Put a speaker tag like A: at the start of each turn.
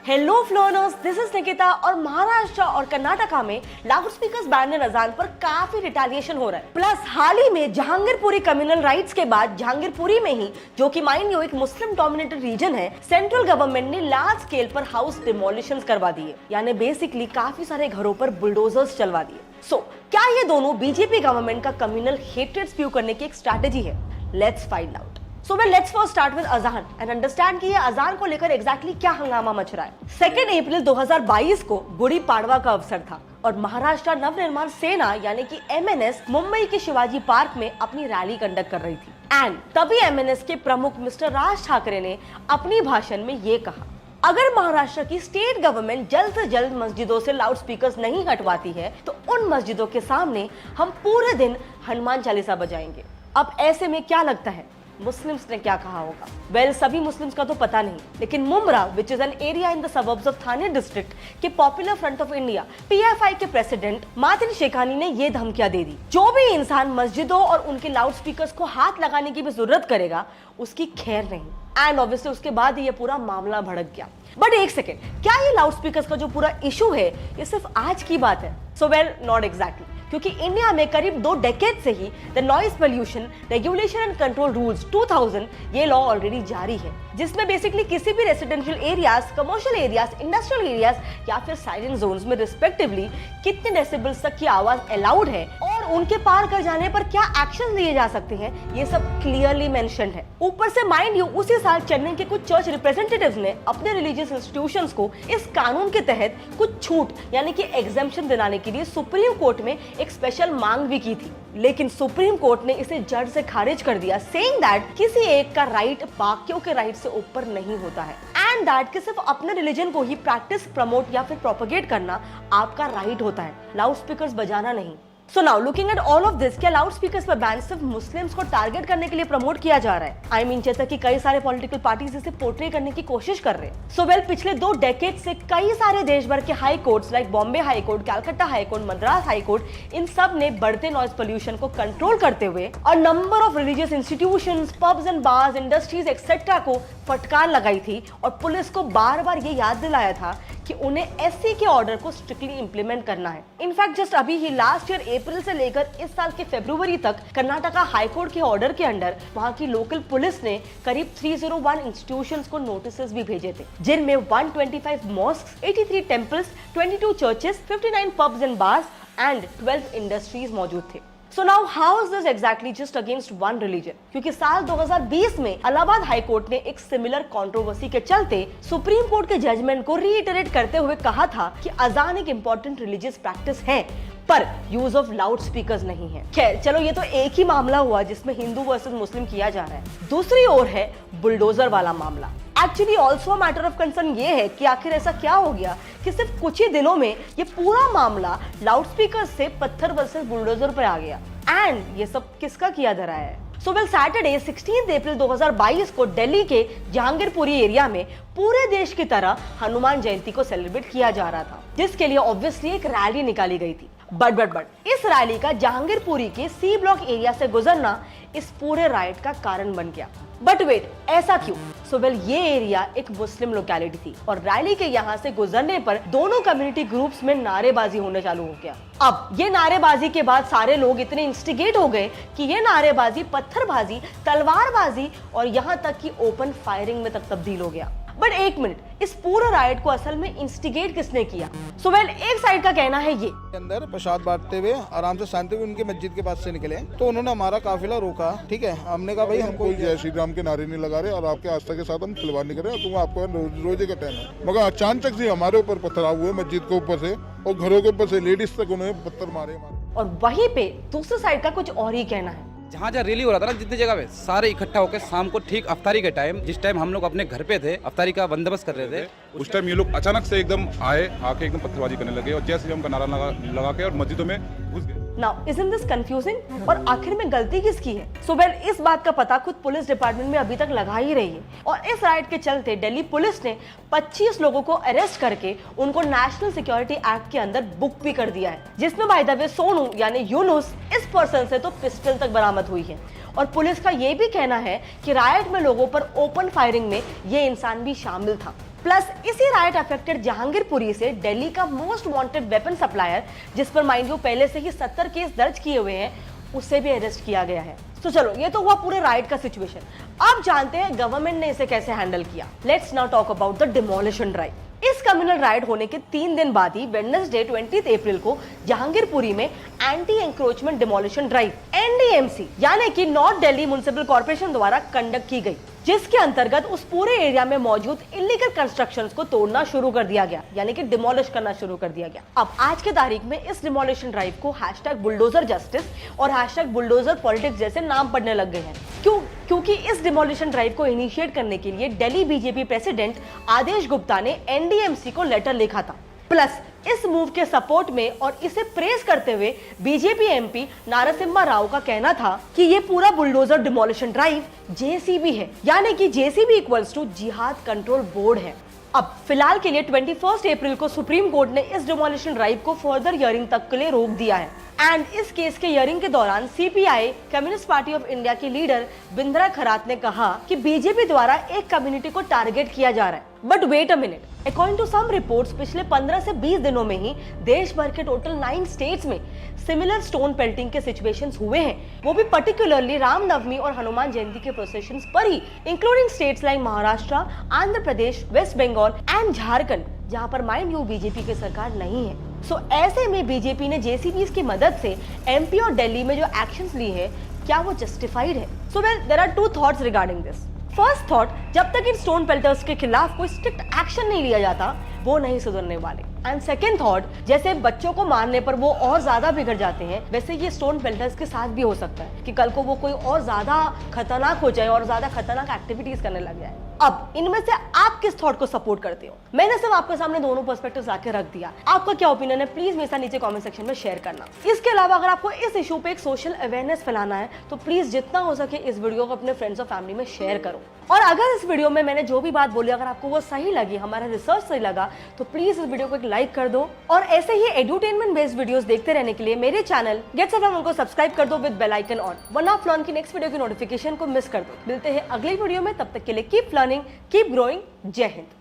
A: Hello फ्लोनर्स, this is Nikita. और महाराष्ट्र और कर्नाटका में लाउड स्पीकर्स बैन अजान पर काफी रिटेलिएशन हो रहा है। प्लस हाल ही में जहांगीरपुरी कम्युनल राइट्स के बाद जहांगीरपुरी में ही, जो कि माइंड यू एक मुस्लिम डोमिनेटेड रीजन है, सेंट्रल गवर्नमेंट ने लार्ज स्केल पर हाउस डिमोलिशंस करवा दिए, यानी बेसिकली काफी सारे घरों पर बुलडोजर्स चलवा दिए। क्या ये दोनों बीजेपी गवर्नमेंट का कम्युनल हेट्रेड स्प्यू करने की एक स्ट्रैटेजी है? Let's find out. Let's first start with अजान एंड अंडरस्टैंड कि ये अजान को लेकर एग्जैक्टली क्या हंगामा मच रहा है। 2 अप्रैल 2022 को गुड़ी पाड़वा का अवसर था और महाराष्ट्र नवनिर्माण सेना यानी कि एमएनएस मुंबई के शिवाजी पार्क में अपनी रैली कंडक्ट कर रही थी। एंड तभी एमएनएस के प्रमुख मिस्टर राज ठाकरे ने अपनी भाषण में ये कहा, अगर महाराष्ट्र की स्टेट गवर्नमेंट जल्द से जल्द मस्जिदों से लाउड स्पीकर्स नहीं हटवाती है तो उन मस्जिदों के सामने हम पूरे दिन हनुमान चालीसा बजाएंगे। अब ऐसे में क्या लगता है मुस्लिम्स ने क्या कहा होगा? वेल, सभी मुस्लिम्स का तो पता नहीं, लेकिन Mumbra which is an area in the suburbs of Thane district के Popular Front of India PFI के प्रेसिडेंट मातिन शेखानी ने ये धमकियां दे दी, जो भी इंसान मस्जिदों और उनके लाउड स्पीकर्स को हाथ लगाने की भी जरूरत करेगा उसकी खैर नहीं। एंड ऑब्वियसली उसके बाद ये पूरा मामला भड़क गया। बट एक सेकेंड, क्या ये लाउड स्पीकर्स का जो पूरा इशू है ये सिर्फ आज की बात है? वेल, नॉट एग्जैक्टली, क्योंकि इंडिया में करीब 2 डेकेड से ही the noise pollution regulation and control rules 2000 ये लॉ ऑलरेडी जारी है, जिसमें बेसिकली किसी भी residential areas, commercial areas, industrial areas या फिर साइलेंट जोन्स में रिस्पेक्टिवली कितने डेसिबल्स तक की आवाज अलाउड है और उनके पार कर जाने पर क्या एक्शन लिए जा सकते हैं, ये सब क्लियरली मेंशन्ड है। ऊपर से माइंड यू, उसी साल चेन्नई के कुछ चर्च रिप्रेजेंटेटिव्स ने अपने रिलीजियस इंस्टीट्यूशंस को इस कानून के तहत कुछ छूट यानी कि एग्जेम्पशन दिलाने के लिए सुप्रीम कोर्ट में एक स्पेशल मांग भी की थी, लेकिन सुप्रीम कोर्ट ने इसे जड़ से खारिज कर दिया, सेइंग दैट किसी एक का राइट बाकियों के राइट से ऊपर नहीं होता है एंड दैट कि सिर्फ अपने रिलीजन को ही प्रैक्टिस, प्रमोट या फिर प्रोपेगेट करना आपका राइट होता है, लाउड स्पीकर्स बजाना नहीं। So now looking at all of this, क्या लाउड स्पीकर्स पर बैन सिर्फ मुस्लिम्स को टारगेट करने के लिए प्रमोट किया जा रहा है? आई मीन जैसा कि कई सारे पॉलिटिकल पार्टीज इसे पोर्ट्रे करने की कोशिश कर रहे हैं। वेल, पिछले 2 डेकेड से कई सारे देश भर के high courts like Bombay high court, Calcutta high court, Madras high court, इन सब ने बढ़ते नॉइज पोल्यूशन को कंट्रोल करते हुए और number of religious institutions, pubs and bars, industries etcetera को फटकार लगाई थी और पुलिस को बार बार ये याद दिलाया था कि उन्हें एससी के ऑर्डर को स्ट्रिक्टली इंप्लीमेंट करना है। इनफैक्ट जस्ट अभी ही लास्ट ईयर अप्रैल से लेकर इस साल के फरवरी तक कर्नाटका हाई कोर्ट के ऑर्डर के अंडर वहां की लोकल पुलिस ने करीब 301 इंस्टीट्यूशंस को नोटिसेस भी भेजे थे, जिनमें 125 mosques, 83 temples, 22 churches, 59 pubs and bars and 12 industries मौजूद थे। So now how is this exactly just against one religion? क्योंकि साल 2020 में इलाहाबाद हाई कोर्ट ने एक सिमिलर कंट्रोवर्सी के चलते सुप्रीम कोर्ट के जजमेंट को रीइटरेट करते हुए कहा था कि अजान एक इंपॉर्टेंट रिलीजियस प्रैक्टिस है पर यूज ऑफ लाउड स्पीकर्स नहीं है। खैर चलो, ये तो एक ही मामला हुआ जिसमें हिंदू वर्सेस मुस्लिम किया जा रहा है। दूसरी ओर है बुलडोजर वाला मामला। Actually also matter of concern ये है कि आखिर ऐसा क्या हो गया कि सिर्फ कुछ ही दिनों में ये पूरा मामला लाउड स्पीकर से पत्थर वर्सेस बुलडोजर पर आ गया। एंड ये सब किसका किया जा रहा है? वेल, सैटरडे 16 अप्रैल 2022 को दिल्ली के जहांगीरपुरी एरिया में पूरे देश की तरह हनुमान जयंती को सेलिब्रेट किया जा रहा था, जिसके लिए ऑब्वियसली एक रैली निकाली गई थी। बट इस रैली का जहांगीरपुरी के सी ब्लॉक एरिया से गुजरना इस पूरे राइट का कारण बन गया। बट वेट, ऐसा क्यों? वेल, ये एरिया एक मुस्लिम लोकेलिटी थी और रैली के यहाँ से गुजरने पर दोनों कम्युनिटी ग्रुप्स में नारेबाजी होने चालू हो गया। अब ये नारेबाजी के बाद सारे लोग इतने इंस्टिगेट हो गए कि ये नारेबाजी पत्थरबाजी, तलवारबाजी और यहाँ तक कि ओपन फायरिंग में तक तब्दील हो गया। बट एक मिनट, इस पूरे राइट को असल में इंस्टिगेट किसने किया? वेल, एक साइड का कहना है ये
B: अंदर प्रसाद बांटते हुए आराम से शांति हुए उनके मस्जिद के पास से निकले तो उन्होंने हमारा काफिला रोका। ठीक है, हमने कहा भाई हमको
C: जय श्री राम के नारे नहीं लगा रहे और आपके आस्था के साथ हम खिलवाड़ नहीं कर रहे, तुम आपको रोजे का टाइम है। मगर अचानक से हमारे ऊपर पत्थर हुए मस्जिद के ऊपर से और घरों के ऊपर से लेडीज तक उन्होंने पत्थर मारे।
A: और वहीं पे दूसरी साइड का कुछ और ही कहना है।
D: जहाँ जहाँ रैली हो रहा था ना, जितनी जगह पे सारे इकट्ठा होकर शाम को ठीक अफ्तारी के टाइम, जिस टाइम हम लोग अपने घर पे थे, अफ्तारी का बंदोबस्त कर रहे थे,
E: उस टाइम ये लोग अचानक से एकदम आके एकदम पत्थरबाजी करने लगे और जय श्री राम का नारा लगा के और मस्जिदों में घुस गए।
A: Now isn't this confusing? और आखिर में गलती किसकी है? वेल, इस बात का पता खुद पुलिस डिपार्टमेंट में अभी तक लगा ही रही है और इस राइट के चलते दिल्ली पुलिस ने 25 लोगों को अरेस्ट करके उनको नेशनल सिक्योरिटी एक्ट के अंदर बुक भी कर दिया है, जिसमें बाय द वे सोनू यानी यूनुस, इस पर्सन से तो पिस्टल तक बरामद हुई है। और पुलिस का ये भी कहना है कि रायट में लोगों पर ओपन फायरिंग में ये इंसान भी शामिल था। प्लस इसी राइट अफेक्टेड जहांगीरपुरी से दिल्ली का मोस्ट वांटेड वेपन सप्लायर, जिस पर माइंड यू पहले से ही 70 केस दर्ज किए हुए हैं, उसे भी अरेस्ट किया गया है। तो चलो, ये तो हुआ पूरे राइट का सिचुएशन। अब जानते हैं गवर्नमेंट ने इसे कैसे हैंडल किया। Let's now talk about the demolition drive. इस कम्युनल राइड होने के 3 दिन बाद ही वेडनेसडे 20 अप्रैल को जहांगीरपुरी में anti encroachment demolition drive NDMC यानी कि नॉर्थ दिल्ली म्युनिसिपल कॉर्पोरेशन द्वारा कंडक्ट की गई, जिसके अंतर्गत उस पूरे एरिया में मौजूद इलीगल कंस्ट्रक्शंस को तोड़ना शुरू कर दिया गया, यानी कि डिमोलिश करना शुरू कर दिया गया। अब आज के तारीख में इस डिमोलिशन ड्राइव को #बुलडोजर जस्टिस और #बुलडोजर पॉलिटिक्स जैसे नाम पड़ने लग गए हैं। क्योंकि इस डिमोलिशन ड्राइव को इनिशिएट करने के लिए दिल्ली बीजेपी प्रेसिडेंट आदेश गुप्ता ने NDMC को लेटर लिखा था। प्लस इस मूव के सपोर्ट में और इसे प्रेस करते हुए बीजेपी MP नारसिम्हा राव का कहना था कि ये पूरा बुलडोजर डिमोलिशन ड्राइव JCB है, यानी कि JCB इक्वल्स टू जिहाद कंट्रोल बोर्ड है। अब फिलहाल के लिए 21 अप्रैल को सुप्रीम कोर्ट ने इस डिमोलिशन ड्राइव को फर्दर हियरिंग तक के लिए रोक दिया है। एंड इस केस के हियरिंग के दौरान CPI communist party of India के लीडर बिंद्रा खरात ने कहा कि बीजेपी द्वारा एक कम्युनिटी को टारगेट किया जा रहा है। But wait a minute, according to some reports पिछले 15 से 20 दिनों में ही देश भर के टोटल 9 स्टेट्स में सिमिलर स्टोन पेल्टिंग के सिचुएशंस हुए हैं, वो भी पर्टिकुलरली रामनवमी और हनुमान जयंती के प्रोसेशंस पर ही, including states like Maharashtra, Andhra Pradesh, West Bengal and Jharkhand, जहां पर माइंड यू बीजेपी की सरकार नहीं है। सो ऐसे में बीजेपी ने JCBs की मदद से MP और दिल्ली में जो एक्शंस ली है, क्या वो जस्टिफाइड है? So well, there are 2 thoughts regarding this. First thought, जब तक इन स्टोन पेल्टर्स के खिलाफ कोई स्ट्रिक्ट एक्शन नहीं लिया जाता, वो नहीं सुधरने वाले। एंड सेकेंड थॉट, जैसे बच्चों को मारने पर वो और ज्यादा बिगड़ जाते हैं, वैसे ये स्टोन पेल्टर्स के साथ भी हो सकता है कि कल को वो कोई और ज्यादा खतरनाक हो जाए और ज्यादा खतरनाक एक्टिविटीज करने लग जाए। अब इनमें से आप किस थॉट को सपोर्ट करते हो? मैंने सिर्फ आपके सामने दोनों पर्सपेक्टिव्स लाके रख दिया। आपका क्या ओपिनियन है, प्लीज मेरे साथ नीचे कमेंट सेक्शन में शेयर करना। इसके अलावा अगर आपको इस इशू पे एक सोशल अवेयरनेस फैलाना है, तो प्लीज जितना हो सके इस वीडियो को अपने फ्रेंड्स और फैमिली में शेयर करो। और अगर इस वीडियो में मैंने जो भी बात बोली, अगर आपको वो सही लगी, हमारा रिसर्च सही लगा, तो प्लीज इस वीडियो को एक लाइक कर दो। और ऐसे ही एडुटेनमेंट बेस्ड वीडियोस देखते रहने के लिए मेरे चैनल गेट्स एफएम को सब्सक्राइब कर दो विद बेल आइकन ऑन, वरना आप लर्न की नेक्स्ट वीडियो की नोटिफिकेशन को मिस कर दो। मिलते हैं अगली वीडियो में, तब तक के लिए कीप लर्निंग, कीप ग्रोइंग। जय हिंद।